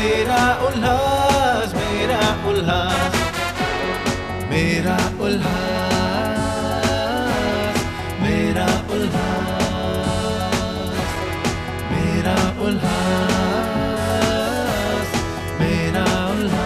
मेरा उल्लास, मेरा उल्लास, मेरा उल्लास, मेरा उल्लास, मेरा उल्लास, मेरा उल्लास।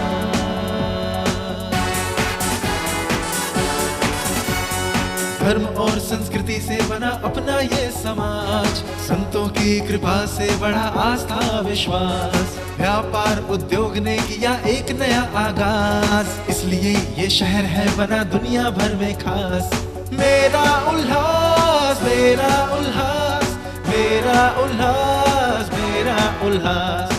धर्म और संस्कृति से बना अपना ये समाज, संतों की कृपा से बढ़ा आस्था विश्वास। व्यापार उद्योग ने किया एक नया आगाज, इसलिए ये शहर है बना दुनिया भर में खास। मेरा उल्लास, मेरा उल्लास, मेरा उल्लास, मेरा उल्लास।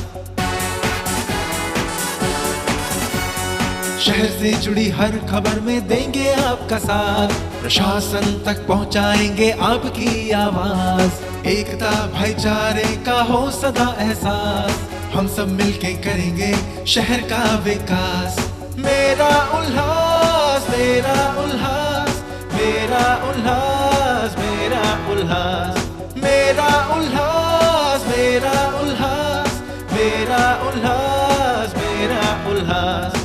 शहर से जुड़ी हर खबर में देंगे आपका साथ, प्रशासन तक पहुंचाएंगे आपकी आवाज। एकता भाईचारे का हो सदा एहसास, हम सब मिलके करेंगे शहर का विकास। मेरा उल्लास, मेरा उल्लास, मेरा उल्लास, मेरा उल्लास, मेरा उल्लास, मेरा उल्लास, मेरा उल्लास, मेरा उल्लास।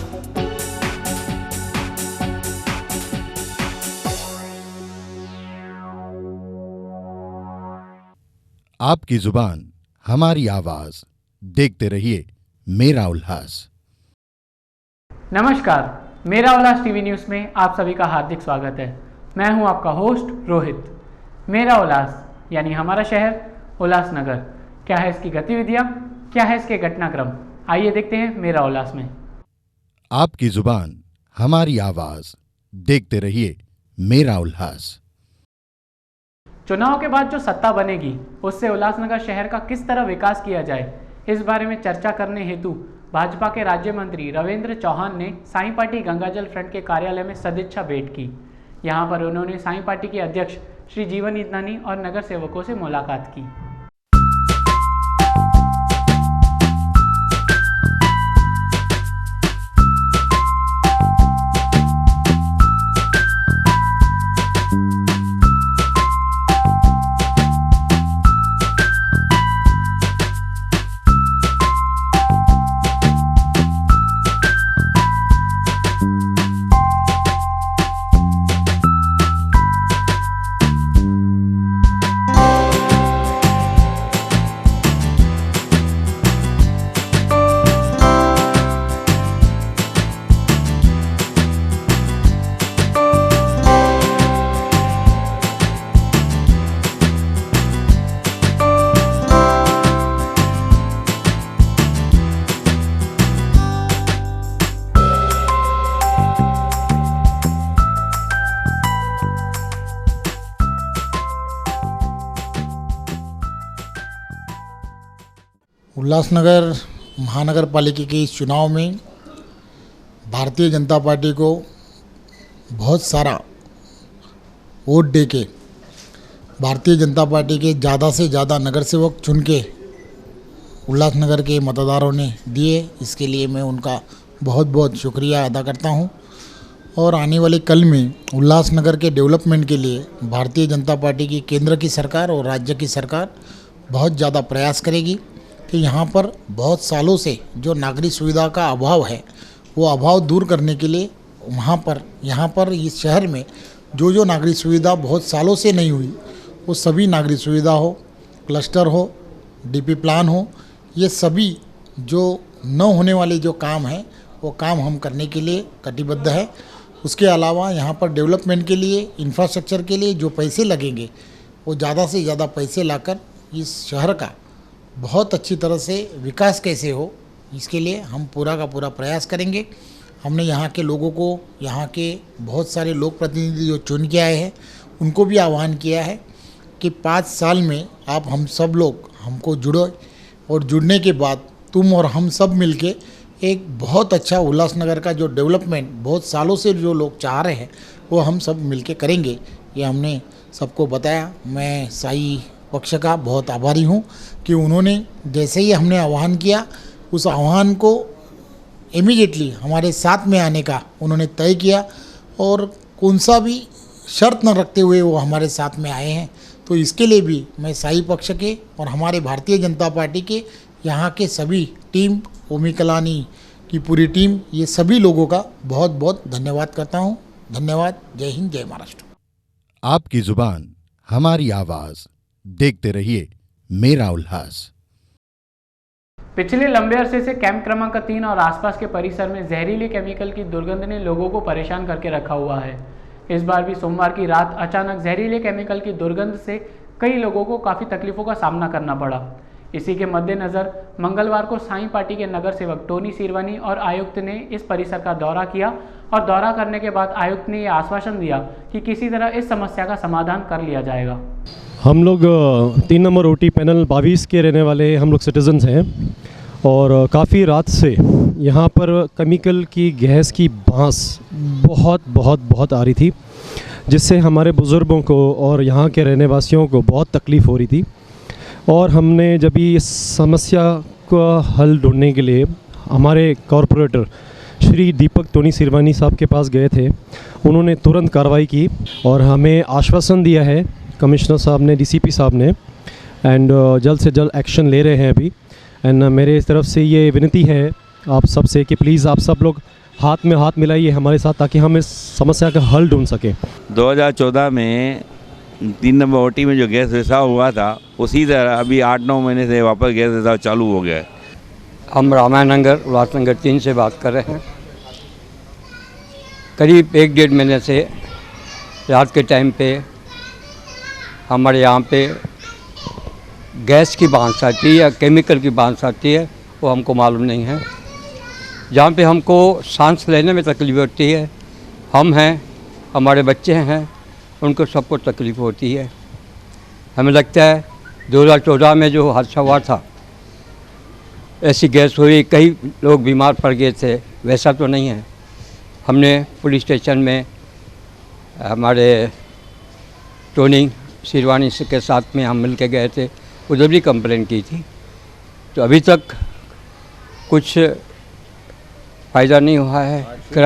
आपकी जुबान हमारी आवाज, देखते रहिए मेरा उल्लास। नमस्कार, मेरा उल्लास टीवी न्यूज़ में आप सभी का हार्दिक स्वागत है। मैं हूं आपका होस्ट रोहित। मेरा उल्लास यानी हमारा शहर उल्लासनगर, क्या है इसकी गतिविधियां, क्या है इसके घटनाक्रम, आइए देखते हैं मेरा उल्लास में। आपकी जुबान हमारी आवाज, देखते रहिए मेरा उल्लास। चुनाव के बाद जो सत्ता बनेगी उससे उल्लासनगर शहर का किस तरह विकास किया जाए, इस बारे में चर्चा करने हेतु भाजपा के राज्य मंत्री रविंद्र चौहान ने साई पार्टी गंगाजल फ्रंट के कार्यालय में सदिच्छा भेंट की। यहां पर उन्होंने साई पार्टी के अध्यक्ष श्री जीवन ईदनानी और नगर सेवकों से मुलाकात की। उल्लासनगर महानगर पालिका के इस चुनाव में भारतीय जनता पार्टी को बहुत सारा वोट दे के भारतीय जनता पार्टी के ज़्यादा से ज़्यादा नगर सेवक चुन के उल्लासनगर के मतदारों ने दिए। इसके लिए मैं उनका बहुत बहुत शुक्रिया अदा करता हूं। और आने वाले कल में उल्लासनगर के डेवलपमेंट के लिए भारतीय जनता पार्टी की केंद्र की सरकार और राज्य की सरकार बहुत ज़्यादा प्रयास करेगी कि यहाँ पर बहुत सालों से जो नागरिक सुविधा का अभाव है वो अभाव दूर करने के लिए यहाँ पर इस शहर में जो नागरिक सुविधा बहुत सालों से नहीं हुई वो सभी नागरिक सुविधा हो, क्लस्टर हो, डीपी प्लान हो, ये सभी जो न होने वाले जो काम हैं वो काम हम करने के लिए कटिबद्ध है। उसके अलावा यहाँ पर डेवलपमेंट के लिए, इंफ्रास्ट्रक्चर के लिए जो पैसे लगेंगे वो ज़्यादा से ज़्यादा पैसे लाकर इस शहर का बहुत अच्छी तरह से विकास कैसे हो इसके लिए हम पूरा का पूरा प्रयास करेंगे। हमने यहाँ के लोगों को, यहाँ के बहुत सारे लोक प्रतिनिधि जो चुन के आए हैं उनको भी आह्वान किया है कि 5 साल में आप हम सब लोग हमको जुड़ो और जुड़ने के बाद तुम और हम सब मिलके एक बहुत अच्छा उल्लासनगर का जो डेवलपमेंट बहुत सालों से जो लोग चाह रहे हैं वो हम सब मिलके करेंगे। ये हमने सबको बताया। मैं साई पक्ष का बहुत आभारी हूँ कि उन्होंने जैसे ही हमने आह्वान किया उस आह्वान को इमीडिएटली हमारे साथ में आने का उन्होंने तय किया और कौन सा भी शर्त न रखते हुए वो हमारे साथ में आए हैं। तो इसके लिए भी मैं साई पक्ष के और हमारे भारतीय जनता पार्टी के यहाँ के सभी टीम, ओमी कलानी की पूरी टीम, ये सभी लोगों का बहुत बहुत धन्यवाद करता हूँ। धन्यवाद। जय हिंद, जय महाराष्ट्र। आपकी जुबान हमारी आवाज। देखते रहिए मेरा उल्लास। पिछले लंबे अरसे से कैंप क्रमांक 3 और आसपास के परिसर में जहरीले केमिकल की दुर्गंध ने लोगों को परेशान करके रखा हुआ है। इस बार भी सोमवार की रात अचानक जहरीले केमिकल की दुर्गंध से कई लोगों को काफ़ी तकलीफों का सामना करना पड़ा। इसी के मद्देनज़र मंगलवार को साईं पार्टी के नगर सेवक टोनी सिरवानी और आयुक्त ने इस परिसर का दौरा किया और दौरा करने के बाद आयुक्त ने यह आश्वासन दिया कि किसी तरह इस समस्या का समाधान कर लिया जाएगा। हम लोग 3 नंबर ओटी पैनल 22 के रहने वाले हम लोग सिटीजन्स हैं और काफ़ी रात से यहाँ पर केमिकल की गैस की बांस बहुत आ रही थी, जिससे हमारे बुज़ुर्गों को और यहाँ के रहने वासियों को बहुत तकलीफ़ हो रही थी। और हमने जब इस समस्या का हल ढूंढने के लिए हमारे कॉरपोरेटर श्री दीपक टोनी सिरवानी साहब के पास गए थे। उन्होंने तुरंत कार्रवाई की और हमें आश्वासन दिया है कमिश्नर साहब ने, डीसीपी साहब ने, एंड जल्द से जल्द एक्शन ले रहे हैं अभी। एंड मेरे तरफ से ये विनती है आप सब से कि प्लीज़ आप सब लोग हाथ में हाथ मिलाइए हमारे साथ, ताकि हम इस समस्या का हल ढूंढ सकें। 2014 में 3 नंबर ओटी में जो गैस रिसाव हुआ था, उसी तरह अभी 8-9 महीने से वापस गैस रिसाव चालू हो गया है। हम रामायण नगर उल्लासनगर 3 से बात कर रहे हैं। करीब 1-1.5 महीने से रात के टाइम पे हमारे यहाँ पे गैस की बांस आती है या केमिकल की बांस आती है, वो हमको मालूम नहीं है। जहाँ पे हमको सांस लेने में तकलीफ़ होती है, हम हैं, हमारे बच्चे हैं, उनको सबको तकलीफ़ होती है। हमें लगता है 2014 में जो हादसा हुआ था, ऐसी गैस हुई, कई लोग बीमार पड़ गए थे, वैसा तो नहीं है। हमने पुलिस स्टेशन में हमारे टोनी सिरवानी के साथ में हम मिल के गए थे, उधर भी कंप्लेंट की थी, तो अभी तक कुछ फ़ायदा नहीं हुआ है। कल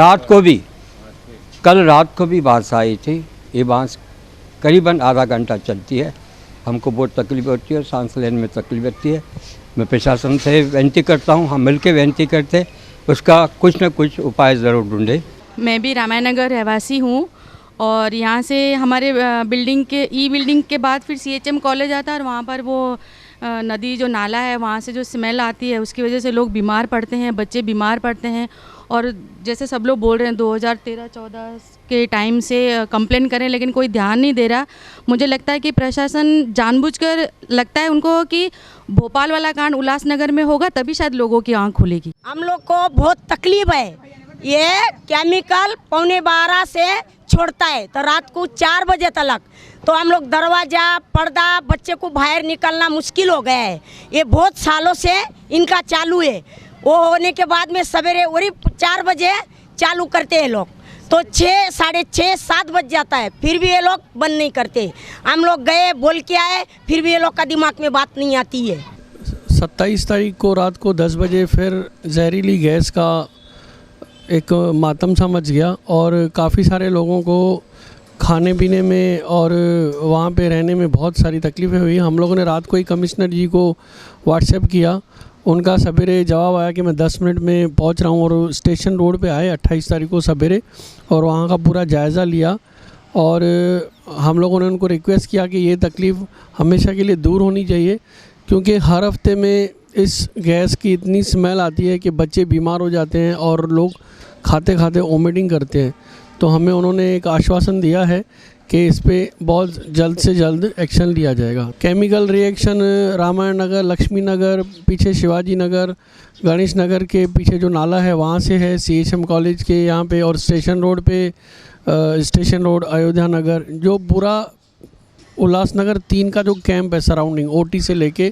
रात को भी बांस आई थी। ये बांस करीबन आधा घंटा चलती है, हमको बहुत तकलीफ होती है, सांस लेने में तकलीफ होती है। मैं प्रशासन से विनती करता हूँ, हम मिलकर विनती करते, उसका कुछ न कुछ उपाय ज़रूर ढूंढें। मैं भी रामायण नगर रहवासी हूँ और यहाँ से हमारे बिल्डिंग के बाद फिर CHM कॉलेज आता है और वहाँ पर वो नदी जो नाला है, वहाँ से जो स्मेल आती है, उसकी वजह से लोग बीमार पड़ते हैं, बच्चे बीमार पड़ते हैं। और जैसे सब लोग बोल रहे हैं 2013-14 के टाइम से कंप्लेन करें, लेकिन कोई ध्यान नहीं दे रहा। मुझे लगता है कि प्रशासन जानबूझकर, लगता है उनको कि भोपाल वाला कांड उल्लासनगर में होगा तभी शायद लोगों की आँख खुलेगी। हम लोग को बहुत तकलीफ है। ये केमिकल 11:15 से छोड़ता है तो रात को 4 बजे तक, तो हम लोग दरवाज़ा, पर्दा, बच्चे को बाहर निकलना मुश्किल हो गया है। ये बहुत सालों से इनका चालू है। वो होने के बाद में सवेरे वही 4 बजे चालू करते हैं लोग, तो 6, 6:30, 7 बज जाता है, फिर भी ये लोग बंद नहीं करते। हम लोग गए, बोल के आए, फिर भी ये लोग का दिमाग में बात नहीं आती है। 27 तारीख को रात को 10 बजे फिर जहरीली गैस का एक मातम सा मच गया और काफ़ी सारे लोगों को खाने पीने में और वहाँ पे रहने में बहुत सारी तकलीफ़ें हुई। हम लोगों ने रात को ही कमिश्नर जी को व्हाट्सएप किया, उनका सवेरे जवाब आया कि मैं 10 मिनट में पहुँच रहा हूँ, और स्टेशन रोड पे आए 28 तारीख को सवेरे और वहाँ का पूरा जायज़ा लिया। और हम लोगों ने उनको रिक्वेस्ट किया कि ये तकलीफ़ हमेशा के लिए दूर होनी चाहिए, क्योंकि हर हफ्ते में इस गैस की इतनी स्मेल आती है कि बच्चे बीमार हो जाते हैं और लोग खाते खाते वोमिटिंग करते हैं। तो हमें उन्होंने एक आश्वासन दिया है कि इस पे बहुत जल्द से जल्द एक्शन लिया जाएगा। केमिकल रिएक्शन रामायण नगर, लक्ष्मी नगर, पीछे शिवाजी नगर, गणेश नगर के पीछे जो नाला है वहाँ से है, CHM कॉलेज के यहाँ पे, और स्टेशन रोड पे स्टेशन रोड, अयोध्या नगर, जो पूरा उल्लासनगर 3 का जो कैंप है सराउंडिंग, OT से लेके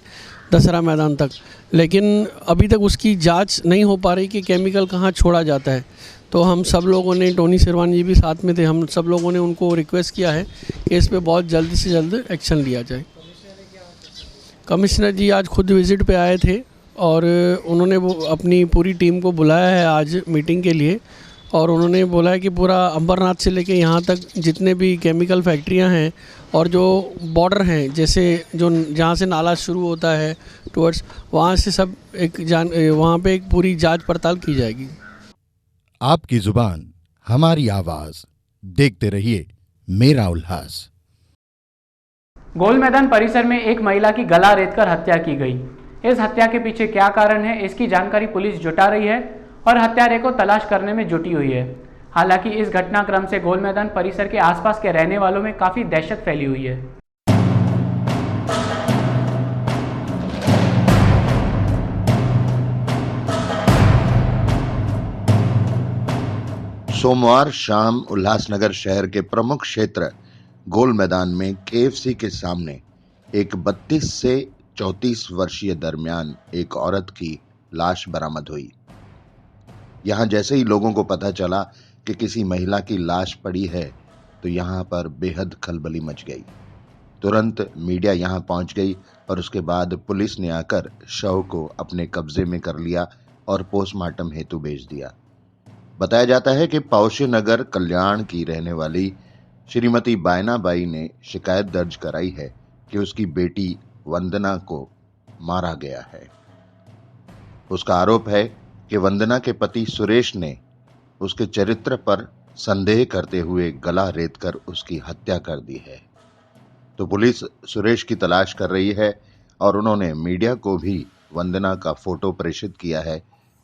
दशहरा मैदान तक। लेकिन अभी तक उसकी जांच नहीं हो पा रही कि केमिकल कहाँ छोड़ा जाता है। तो हम सब लोगों ने, टोनी सिरवानी जी भी साथ में थे, हम सब लोगों ने उनको रिक्वेस्ट किया है कि इस पे बहुत जल्द से जल्द एक्शन लिया जाए। कमिश्नर जी आज खुद विज़िट पे आए थे और उन्होंने वो अपनी पूरी टीम को बुलाया है आज मीटिंग के लिए, और उन्होंने बोला है कि पूरा अंबरनाथ से लेके यहाँ तक जितने भी केमिकल फैक्ट्रियाँ हैं और जो बॉर्डर हैं, जैसे जो जहाँ से नाला शुरू होता है आफ्टरवर्ड्स वहाँ से सब वहाँ पे एक पूरी जांच पड़ताल की जाएगी। आपकी जुबान हमारी आवाज, देखते रहिए मेरा उल्लास। गोल मैदान परिसर में एक महिला की गला रेतकर हत्या की गई। इस हत्या के पीछे क्या कारण है, इसकी जानकारी पुलिस जुटा रही है और हत्यारे को तलाश करने में जुटी हुई है। हालांकि इस घटनाक्रम से गोल मैदान परिसर के आसपास के रहने वालों में काफी दहशत फैली हुई है। सोमवार शाम उल्लासनगर शहर के प्रमुख क्षेत्र गोल मैदान में केएफसी के सामने एक 32 से 34 वर्षीय दरमियान एक औरत की लाश बरामद हुई। यहां जैसे ही लोगों को पता चला कि किसी महिला की लाश पड़ी है तो यहां पर बेहद खलबली मच गई। तुरंत मीडिया यहां पहुंच गई और उसके बाद पुलिस ने आकर शव को अपने कब्जे में कर लिया और पोस्टमार्टम हेतु भेज दिया। बताया जाता है कि पौशे नगर कल्याण की रहने वाली श्रीमती बायना बाई ने शिकायत दर्ज कराई है कि उसकी बेटी वंदना को मारा गया है। उसका आरोप है कि वंदना के पति सुरेश ने उसके चरित्र पर संदेह करते हुए गला रेतकर उसकी हत्या कर दी है। तो पुलिस सुरेश की तलाश कर रही है और उन्होंने मीडिया को भी वंदना का फोटो प्रेषित किया है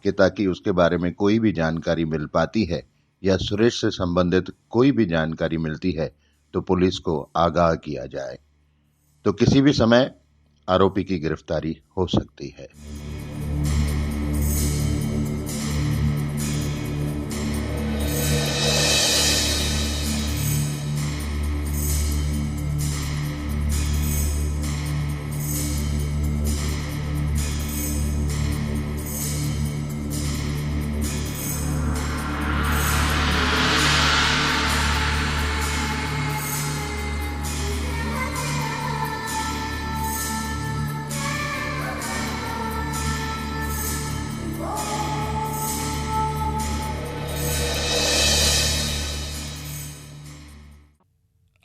कि ताकि उसके बारे में कोई भी जानकारी मिल पाती है या सुरेश से संबंधित कोई भी जानकारी मिलती है तो पुलिस को आगाह किया जाए, तो किसी भी समय आरोपी की गिरफ्तारी हो सकती है।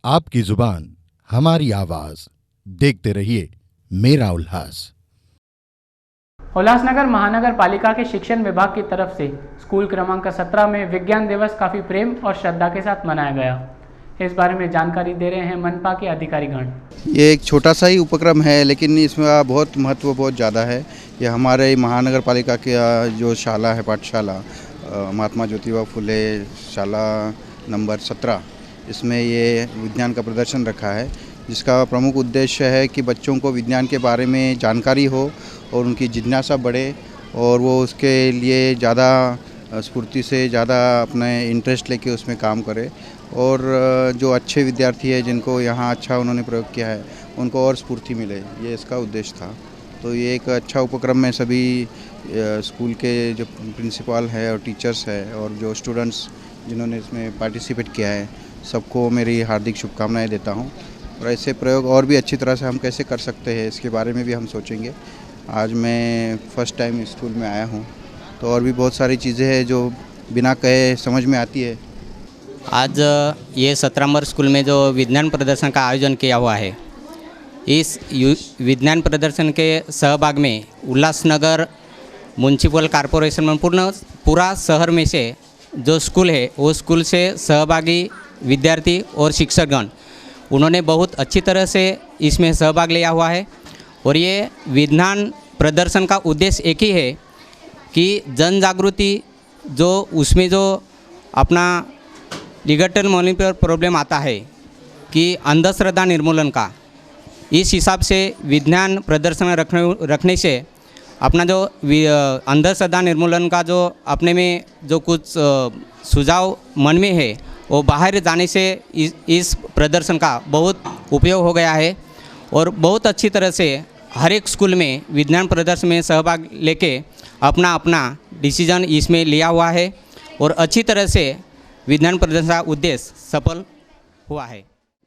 आपकी जुबान हमारी आवाज, देखते रहिए मेरा उल्लास। उल्लासनगर महानगर पालिका के शिक्षण विभाग की तरफ से स्कूल क्रमांक 17 में विज्ञान दिवस काफी प्रेम और श्रद्धा के साथ मनाया गया। इस बारे में जानकारी दे रहे हैं मनपा के अधिकारीगण। ये एक छोटा सा ही उपक्रम है लेकिन इसमें बहुत महत्व बहुत ज़्यादा है। ये हमारे महानगर पालिका की जो शाला है, पाठशाला महात्मा ज्योतिबा फुले शाला नंबर 17, इसमें ये विज्ञान का प्रदर्शन रखा है, जिसका प्रमुख उद्देश्य है कि बच्चों को विज्ञान के बारे में जानकारी हो और उनकी जिज्ञासा बढ़े और वो उसके लिए ज़्यादा स्फूर्ति से ज़्यादा अपने इंटरेस्ट लेके उसमें काम करे और जो अच्छे विद्यार्थी हैं जिनको यहाँ अच्छा उन्होंने प्रयोग किया है उनको और स्फूर्ति मिले, ये इसका उद्देश्य था। तो ये एक अच्छा उपक्रम में सभी स्कूल के जो प्रिंसिपल है और टीचर्स है और जो स्टूडेंट्स जिन्होंने इसमें पार्टिसिपेट किया है सबको मेरी हार्दिक शुभकामनाएं देता हूं। और ऐसे प्रयोग और भी अच्छी तरह से हम कैसे कर सकते हैं इसके बारे में भी हम सोचेंगे। आज मैं फर्स्ट टाइम स्कूल में आया हूं तो और भी बहुत सारी चीज़ें हैं जो बिना कहे समझ में आती है। आज ये 17 नंबर स्कूल में जो विज्ञान प्रदर्शन का आयोजन किया हुआ है, इस विज्ञान प्रदर्शन के सहभाग में उल्लासनगर म्युनिसिपल कॉरपोरेशन में पूरा शहर में से जो स्कूल है वो स्कूल से सहभागी विद्यार्थी और शिक्षकगण उन्होंने बहुत अच्छी तरह से इसमें सहभाग लिया हुआ है। और ये विज्ञान प्रदर्शन का उद्देश्य एक ही है कि जन जागृति जो उसमें जो अपना लीगल मॉनिटर प्रॉब्लम आता है कि अंधश्रद्धा निर्मूलन का, इस हिसाब से विज्ञान प्रदर्शन रखने से अपना जो अंधश्रद्धा निर्मूलन का जो अपने में जो कुछ सुझाव मन में है वो बाहर जाने से इस प्रदर्शन का बहुत उपयोग हो गया है। और बहुत अच्छी तरह से हर एक स्कूल में विज्ञान प्रदर्शन में सहभाग लेके अपना अपना डिसीजन इसमें लिया हुआ है और अच्छी तरह से विज्ञान प्रदर्शन का उद्देश्य सफल हुआ है।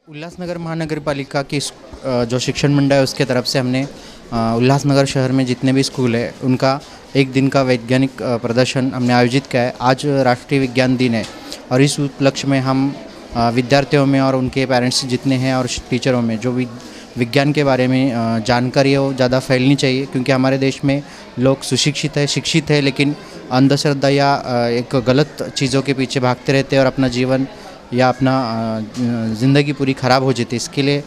उल्लासनगर महानगर पालिका की जो शिक्षण मंडल है उसके तरफ से हमने उल्लासनगर शहर में जितने भी स्कूल है उनका एक दिन का वैज्ञानिक प्रदर्शन हमने आयोजित किया है। आज राष्ट्रीय विज्ञान दिन है और इस उपलक्ष्य में हम विद्यार्थियों में और उनके पेरेंट्स जितने हैं और टीचरों में जो भी विज्ञान के बारे में जानकारी है वो ज़्यादा फैलनी चाहिए, क्योंकि हमारे देश में लोग सुशिक्षित है, शिक्षित है, लेकिन अंधश्रद्धा या एक गलत चीज़ों के पीछे भागते रहते हैं और अपना जीवन या अपना ज़िंदगी पूरी ख़राब हो जाती है। इसके लिए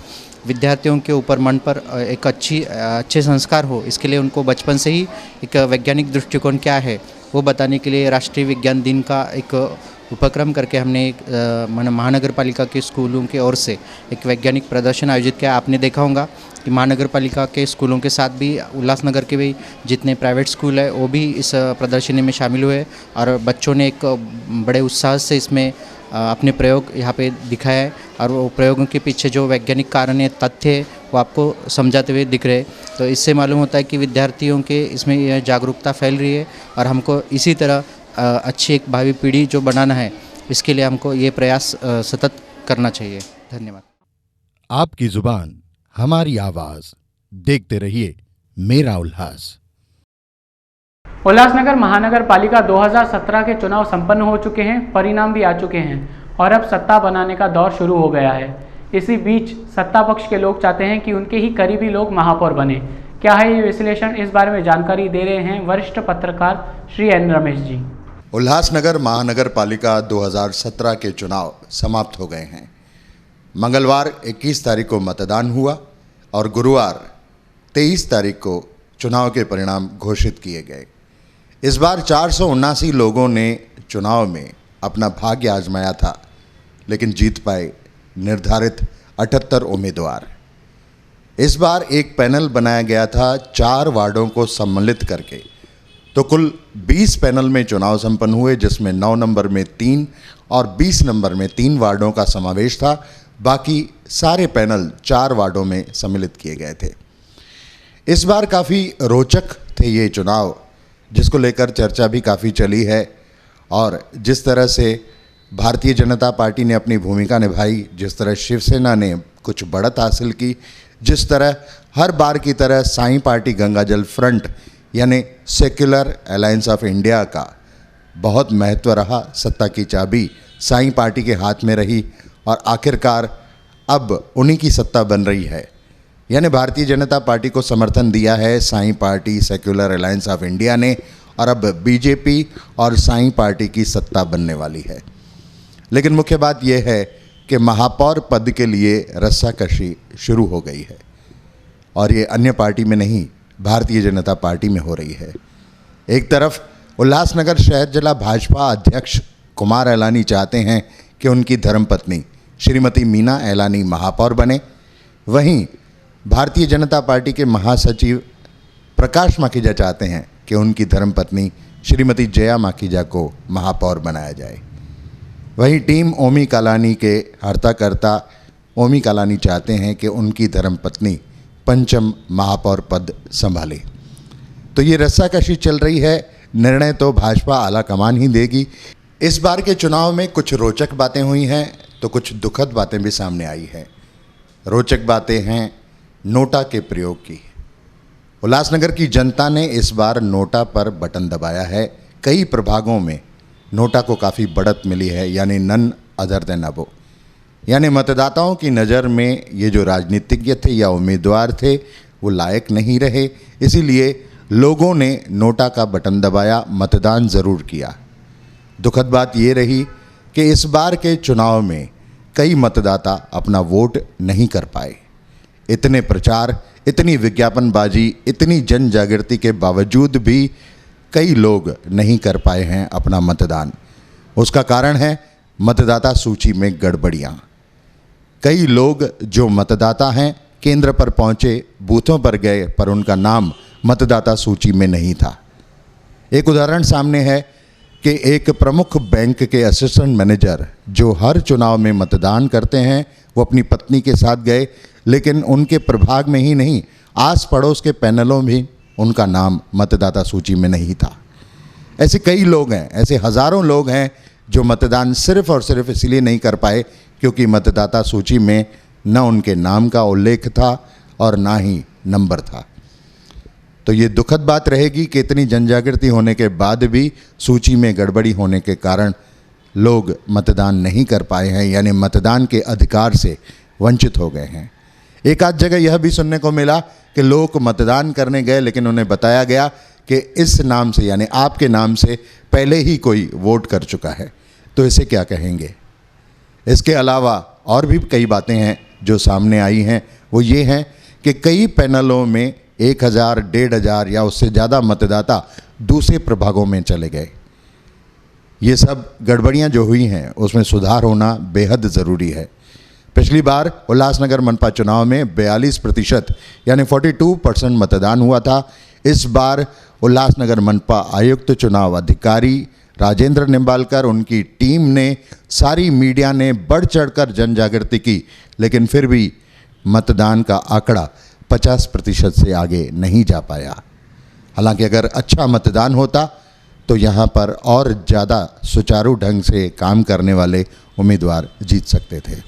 विद्यार्थियों के ऊपर मन पर एक अच्छे संस्कार हो, इसके लिए उनको बचपन से ही एक वैज्ञानिक दृष्टिकोण क्या है वो बताने के लिए राष्ट्रीय विज्ञान दिन का एक उपक्रम करके हमने एक महानगर पालिका के स्कूलों की ओर से एक वैज्ञानिक प्रदर्शन आयोजित किया। आपने देखा होगा कि महानगर पालिका के स्कूलों के साथ भी उल्लासनगर के भी जितने प्राइवेट स्कूल है वो भी इस प्रदर्शनी में शामिल हुए और बच्चों ने एक बड़े उत्साह से इसमें अपने प्रयोग यहाँ पे दिखाया है और वो प्रयोगों के पीछे जो वैज्ञानिक कारण है, तथ्य है, वो आपको समझाते हुए दिख रहे। तो इससे मालूम होता है कि विद्यार्थियों के इसमें यह जागरूकता फैल रही है और हमको इसी तरह अच्छी एक भावी पीढ़ी जो बनाना है, इसके लिए हमको ये प्रयास सतत करना चाहिए। धन्यवाद। आपकी जुबान हमारी आवाज, देखते रहिए मेरा उल्लास। उल्लासनगर महानगर पालिका 2017 के चुनाव संपन्न हो चुके हैं, परिणाम भी आ चुके हैं और अब सत्ता बनाने का दौर शुरू हो गया है। इसी बीच सत्ता पक्ष के लोग चाहते हैं कि उनके ही करीबी लोग महापौर बने। क्या है ये विश्लेषण, इस बारे में जानकारी दे रहे हैं वरिष्ठ पत्रकार श्री एन रमेश जी। उल्लासनगर महानगर पालिका 2017 के चुनाव समाप्त हो गए हैं। मंगलवार 21 तारीख को मतदान हुआ और गुरुवार 23 तारीख को चुनाव के परिणाम घोषित किए गए। इस बार 479 लोगों ने चुनाव में अपना भाग्य आजमाया था, लेकिन जीत पाए निर्धारित 78 उम्मीदवार। इस बार एक पैनल बनाया गया था 4 वार्डों को सम्मिलित करके, तो कुल 20 पैनल में चुनाव संपन्न हुए, जिसमें 9 नंबर में 3 और 20 नंबर में 3 वार्डों का समावेश था। बाकी सारे पैनल 4 वार्डों में सम्मिलित किए गए थे। इस बार काफ़ी रोचक थे ये चुनाव, जिसको लेकर चर्चा भी काफ़ी चली है और जिस तरह से भारतीय जनता पार्टी ने अपनी भूमिका निभाई, जिस तरह शिवसेना ने कुछ बढ़त हासिल की, जिस तरह हर बार की तरह साईं पार्टी गंगाजल फ्रंट यानी सेक्युलर अलायंस ऑफ इंडिया का बहुत महत्व रहा। सत्ता की चाबी साईं पार्टी के हाथ में रही और आखिरकार अब उन्हीं की सत्ता बन रही है। यानी भारतीय जनता पार्टी को समर्थन दिया है Sai party, secular alliance of India ने, और अब बीजेपी और साईं पार्टी की सत्ता बनने वाली है। लेकिन मुख्य बात यह है कि महापौर पद के लिए रस्साकशी शुरू हो गई है और ये अन्य पार्टी में नहीं, भारतीय जनता पार्टी में हो रही है। एक तरफ उल्लासनगर शहर जिला भाजपा अध्यक्ष कुमार एलानी चाहते हैं कि उनकी धर्मपत्नी श्रीमती मीना एलानी महापौर बने, वहीं भारतीय जनता पार्टी के महासचिव प्रकाश माखीजा चाहते हैं कि उनकी धर्मपत्नी श्रीमती जया माखीजा को महापौर बनाया जाए। वहीं टीम ओमी कालानी के हर्ताकर्ता ओमी कालानी चाहते हैं कि उनकी धर्मपत्नी पंचम महापौर पद संभाले। तो ये रस्साकशी चल रही है। निर्णय तो भाजपा आला कमान ही देगी। इस बार के चुनाव में कुछ रोचक बातें हुई हैं तो कुछ दुखद बातें भी सामने आई हैं। रोचक बातें हैं नोटा के प्रयोग की। उल्लासनगर की जनता ने इस बार नोटा पर बटन दबाया है। कई प्रभागों में नोटा को काफ़ी बढ़त मिली है, यानी नन अदर देन अबो, यानी मतदाताओं की नज़र में ये जो राजनीतिज्ञ थे या उम्मीदवार थे वो लायक नहीं रहे, इसीलिए लोगों ने नोटा का बटन दबाया, मतदान ज़रूर किया। दुखद बात ये रही कि इस बार के चुनाव में कई मतदाता अपना वोट नहीं कर पाए। इतने प्रचार, इतनी विज्ञापनबाजी, इतनी जन जागृति के बावजूद भी कई लोग नहीं कर पाए हैं अपना मतदान। उसका कारण है मतदाता सूची में गड़बड़ियाँ। कई लोग जो मतदाता हैं केंद्र पर पहुँचे, बूथों पर गए, पर उनका नाम मतदाता सूची में नहीं था। एक उदाहरण सामने है कि एक प्रमुख बैंक के असिस्टेंट मैनेजर जो हर चुनाव में मतदान करते हैं, वो अपनी पत्नी के साथ गए, लेकिन उनके प्रभाग में ही नहीं, आस पड़ोस के पैनलों में उनका नाम मतदाता सूची में नहीं था। ऐसे कई लोग हैं, ऐसे हज़ारों लोग हैं जो मतदान सिर्फ़ और सिर्फ इसलिए नहीं कर पाए क्योंकि मतदाता सूची में न उनके नाम का उल्लेख था और ना ही नंबर था। तो ये दुखद बात रहेगी कि इतनी जनजागृति होने के बाद भी सूची में गड़बड़ी होने के कारण लोग मतदान नहीं कर पाए हैं, यानी मतदान के अधिकार से वंचित हो गए हैं। एक आध जगह यह भी सुनने को मिला कि लोग मतदान करने गए लेकिन उन्हें बताया गया कि इस नाम से यानी आपके नाम से पहले ही कोई वोट कर चुका है। तो इसे क्या कहेंगे? इसके अलावा और भी कई बातें हैं जो सामने आई हैं। वो ये हैं कि कई पैनलों में 1000, 1500 या उससे ज़्यादा मतदाता दूसरे प्रभागों में चले गए। ये सब गड़बड़ियाँ जो हुई हैं उसमें सुधार होना बेहद ज़रूरी है। पिछली बार उल्लासनगर मनपा चुनाव में 42% यानी 42% मतदान हुआ था। इस बार उल्लासनगर मनपा आयुक्त चुनाव अधिकारी राजेंद्र निम्बालकर, उनकी टीम ने, सारी मीडिया ने बढ़ चढ़कर जन जागृति की, लेकिन फिर भी मतदान का आंकड़ा 50% से आगे नहीं जा पाया। हालांकि अगर अच्छा मतदान होता तो यहाँ पर और ज़्यादा सुचारू ढंग से काम करने वाले उम्मीदवार जीत सकते थे।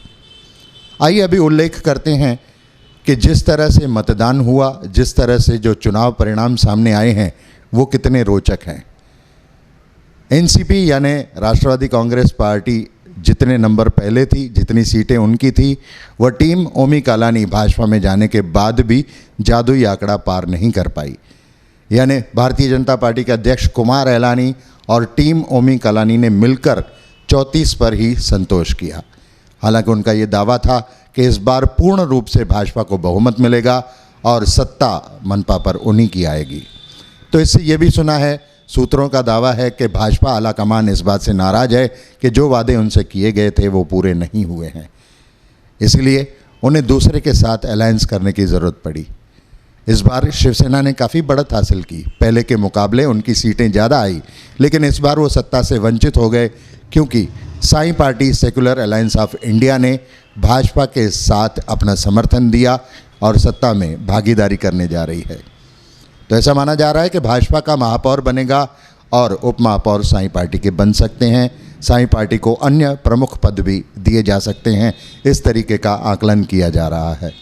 आइए अभी उल्लेख करते हैं कि जिस तरह से मतदान हुआ, जिस तरह से जो चुनाव परिणाम सामने आए हैं वो कितने रोचक हैं। एनसीपी यानी राष्ट्रवादी कांग्रेस पार्टी जितने नंबर पहले थी, जितनी सीटें उनकी थी, वह टीम ओमी कालानी भाजपा में जाने के बाद भी जादुई आंकड़ा पार नहीं कर पाई। यानी भारतीय जनता पार्टी के अध्यक्ष कुमार एलानी और टीम ओमी कालानी ने मिलकर 34 पर ही संतोष किया। हालांकि उनका ये दावा था कि इस बार पूर्ण रूप से भाजपा को बहुमत मिलेगा और सत्ता मनपा पर उन्हीं की आएगी। तो इससे ये भी सुना है, सूत्रों का दावा है कि भाजपा आलाकमान इस बात से नाराज़ है कि जो वादे उनसे किए गए थे वो पूरे नहीं हुए हैं, इसलिए उन्हें दूसरे के साथ अलायंस करने की ज़रूरत पड़ी। इस बार शिवसेना ने काफ़ी बढ़त हासिल की, पहले के मुकाबले उनकी सीटें ज़्यादा आई, लेकिन इस बार वो सत्ता से वंचित हो गए क्योंकि Sai party secular alliance of India ने भाजपा के साथ अपना समर्थन दिया और सत्ता में भागीदारी करने जा रही है। तो ऐसा माना जा रहा है कि भाजपा का महापौर बनेगा और उप महापौर साई पार्टी के बन सकते हैं। साई पार्टी को अन्य प्रमुख पद भी दिए जा सकते हैं, इस तरीके का आकलन किया जा रहा है।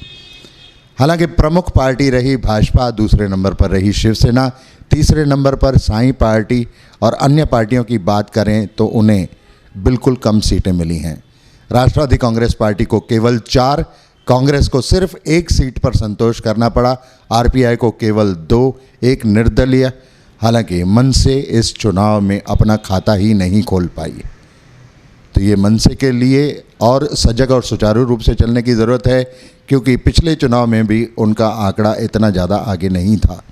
हालांकि प्रमुख पार्टी रही भाजपा, दूसरे नंबर पर रही शिवसेना, तीसरे नंबर पर साई पार्टी, और अन्य पार्टियों की बात करें तो उन्हें बिल्कुल कम सीटें मिली हैं। राष्ट्रवादी कांग्रेस पार्टी को केवल 4, कांग्रेस को सिर्फ 1 सीट पर संतोष करना पड़ा, आरपीआई को केवल 2, एक निर्दलीय। हालांकि मनसे इस चुनाव में अपना खाता ही नहीं खोल पाई। तो ये मनसे के लिए और सजग और सुचारू रूप से चलने की ज़रूरत है, क्योंकि पिछले चुनाव में भी उनका आंकड़ा इतना ज़्यादा आगे नहीं था।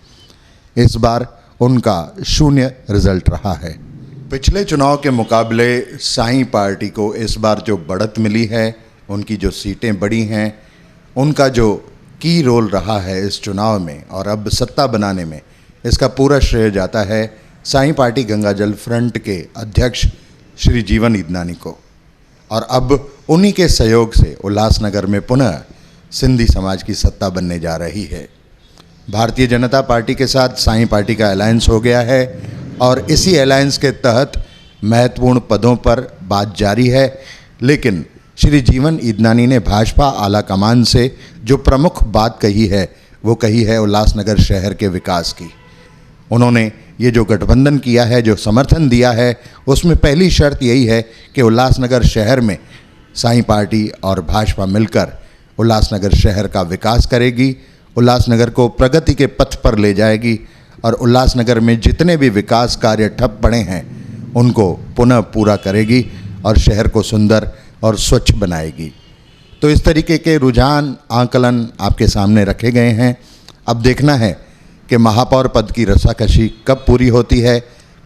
इस बार उनका 0 रिजल्ट रहा है। पिछले चुनाव के मुकाबले साई पार्टी को इस बार जो बढ़त मिली है, उनकी जो सीटें बढ़ी हैं, उनका जो की रोल रहा है इस चुनाव में और अब सत्ता बनाने में, इसका पूरा श्रेय जाता है साई पार्टी गंगाजल फ्रंट के अध्यक्ष श्री जीवन ईदनानी को। और अब उन्हीं के सहयोग से उल्लासनगर में पुनः सिंधी समाज की सत्ता बनने जा रही है। भारतीय जनता पार्टी के साथ साई पार्टी का अलायंस हो गया है और इसी अलायंस के तहत महत्वपूर्ण पदों पर बात जारी है। लेकिन श्री जीवन ईदनानी ने भाजपा आला कमान से जो प्रमुख बात कही है, वो कही है उल्लासनगर शहर के विकास की। उन्होंने ये जो गठबंधन किया है, जो समर्थन दिया है, उसमें पहली शर्त यही है कि उल्लासनगर शहर में साई पार्टी और भाजपा मिलकर उल्लासनगर शहर का विकास करेगी, उल्लासनगर को प्रगति के पथ पर ले जाएगी और उल्लासनगर में जितने भी विकास कार्य ठप पड़े हैं उनको पुनः पूरा करेगी और शहर को सुंदर और स्वच्छ बनाएगी। तो इस तरीके के रुझान, आंकलन आपके सामने रखे गए हैं। अब देखना है कि महापौर पद की रस्साकशी कब पूरी होती है,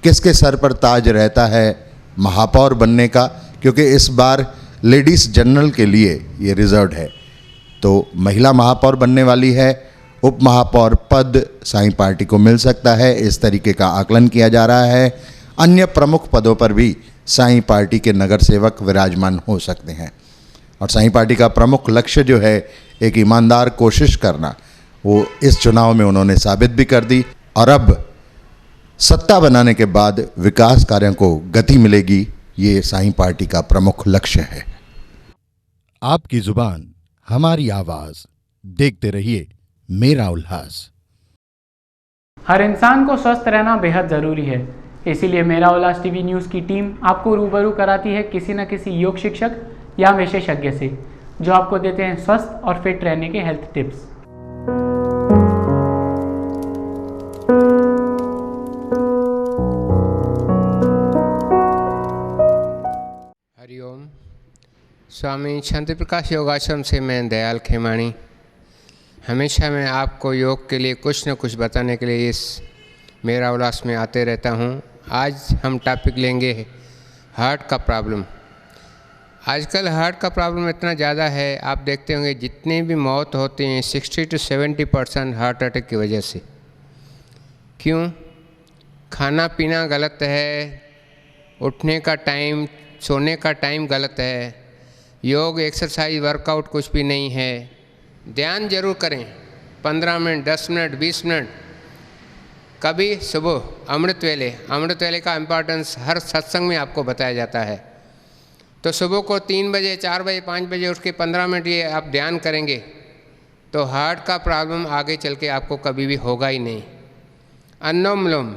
किसके सर पर ताज रहता है महापौर बनने का, क्योंकि इस बार लेडीज़ जनरल के लिए ये रिजर्व है। तो महिला महापौर बनने वाली है, उप महापौर पद साई पार्टी को मिल सकता है, इस तरीके का आकलन किया जा रहा है। अन्य प्रमुख पदों पर भी साई पार्टी के नगर सेवक विराजमान हो सकते हैं और साई पार्टी का प्रमुख लक्ष्य जो है एक ईमानदार कोशिश करना, वो इस चुनाव में उन्होंने साबित भी कर दी। और अब सत्ता बनाने के बाद विकास कार्यों को गति मिलेगी, ये साई पार्टी का प्रमुख लक्ष्य है। आपकी जुबान हमारी आवाज, देखते रहिए मेरा उल्लास। हर इंसान को स्वस्थ रहना बेहद ज़रूरी है, इसीलिए मेरा उल्लास टीवी न्यूज़ की टीम आपको रूबरू कराती है किसी न किसी योग शिक्षक या विशेषज्ञ से, जो आपको देते हैं स्वस्थ और फिट रहने के हेल्थ टिप्स। हरिओम। स्वामी शांति प्रकाश योगाश्रम से मैं दयाल खेमाणी। हमेशा मैं आपको योग के लिए कुछ न कुछ बताने के लिए इस मेरा उल्लास में आते रहता हूँ। आज हम टॉपिक लेंगे हार्ट का प्रॉब्लम। आजकल हार्ट का प्रॉब्लम इतना ज़्यादा है, आप देखते होंगे जितनी भी मौत होती हैं 60 to 70% हार्ट अटैक की वजह से। क्यों? खाना पीना गलत है, उठने का टाइम, सोने का टाइम गलत है, योग एक्सरसाइज वर्कआउट कुछ भी नहीं है। ध्यान जरूर करें, 15 मिनट 10 मिनट 20 मिनट। कभी सुबह अमृत वेले का इम्पोर्टेंस हर सत्संग में आपको बताया जाता है। तो सुबह को 3 बजे 4 बजे 5 बजे उठ के 15 मिनट ये आप ध्यान करेंगे तो हार्ट का प्रॉब्लम आगे चल के आपको कभी भी होगा ही नहीं। अनुलोम विलोम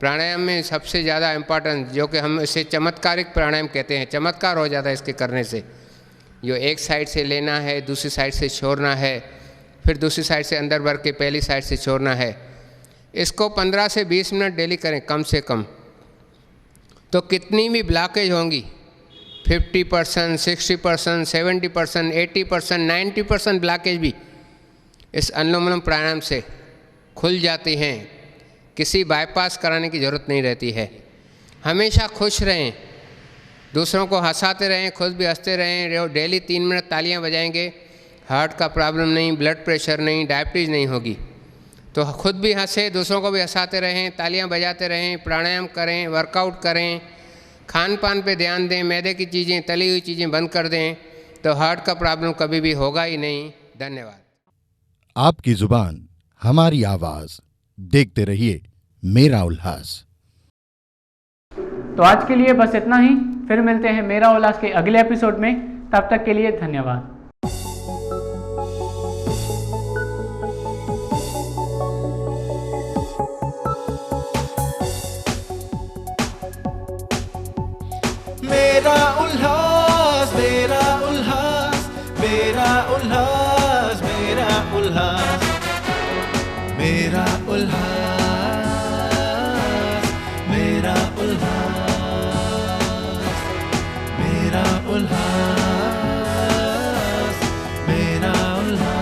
प्राणायाम में सबसे ज़्यादा इम्पोर्टेंस, जो कि हम इसे चमत्कारिक प्राणायाम कहते हैं, चमत्कार हो जाता है इसके करने से। जो एक साइड से लेना है, दूसरी साइड से छोड़ना है, फिर दूसरी साइड से अंदर भर के पहली साइड से छोड़ना है। इसको 15 से 20 मिनट डेली करें कम से कम। तो कितनी भी ब्लॉकेज होंगी, 50%, 60%, 70%, 80%, 90% ब्लॉकेज भी इस अनुलोम विलोम प्राणायाम से खुल जाती हैं। किसी बाईपास कराने की ज़रूरत नहीं रहती है। हमेशा खुश रहें, दूसरों को हंसाते रहें, खुद भी हंसते रहें। डेली 3 मिनट तालियां बजाएंगे, हार्ट का प्रॉब्लम नहीं, ब्लड प्रेशर नहीं, डायबिटीज़ नहीं होगी। तो खुद भी हंसे, दूसरों को भी हंसाते रहें, तालियां बजाते रहें, प्राणायाम करें, वर्कआउट करें, खान पान पे ध्यान दें, मैदे की चीज़ें, तली हुई चीज़ें बंद कर दें, तो हार्ट का प्रॉब्लम कभी भी होगा ही नहीं। धन्यवाद। आपकी जुबान हमारी आवाज, देखते रहिए मेरा उल्लास। तो आज के लिए बस इतना ही, फिर मिलते हैं मेरा उल्लास के अगले एपिसोड में। तब तक के लिए धन्यवाद। मेरा उल्लास, मेरा उल्लास, मेरा उल्लास, मेरा उल्लास, मेरा उल्लास, मेरा उल्लास, मेरा उल्लास, मेरा उल्लास।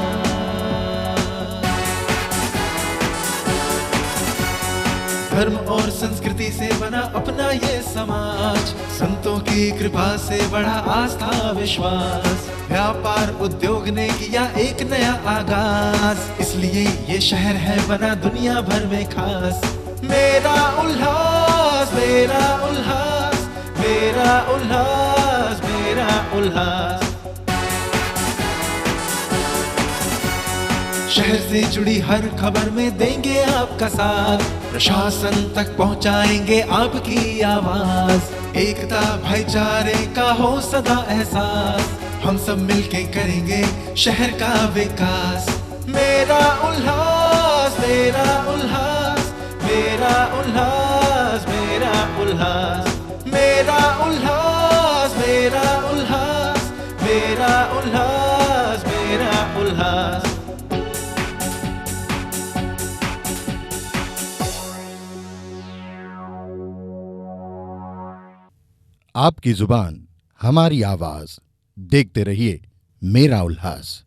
धर्म और संस्कृति से बना अपना ये समाज, संतों की कृपा से बढ़ा आस्था विश्वास। व्यापार उद्योग ने किया एक नया आगाज, इसलिए ये शहर है बना दुनिया भर में खास। मेरा उल्लास, मेरा उल्लास, मेरा उल्लास, मेरा उल्लास। शहर से जुड़ी हर खबर में देंगे आपका साथ, प्रशासन तक पहुंचाएंगे आपकी आवाज। एकता भाईचारे का हो सदा एहसास, हम सब मिलके करेंगे शहर का विकास। मेरा उल्लास, मेरा उल्लास, मेरा उल्लास, मेरा उल्लास, मेरा उल्लास, मेरा उल्लास, मेरा उल्लास, मेरा उल्लास। आपकी जुबान हमारी आवाज, देखते रहिए मेरा उल्लास।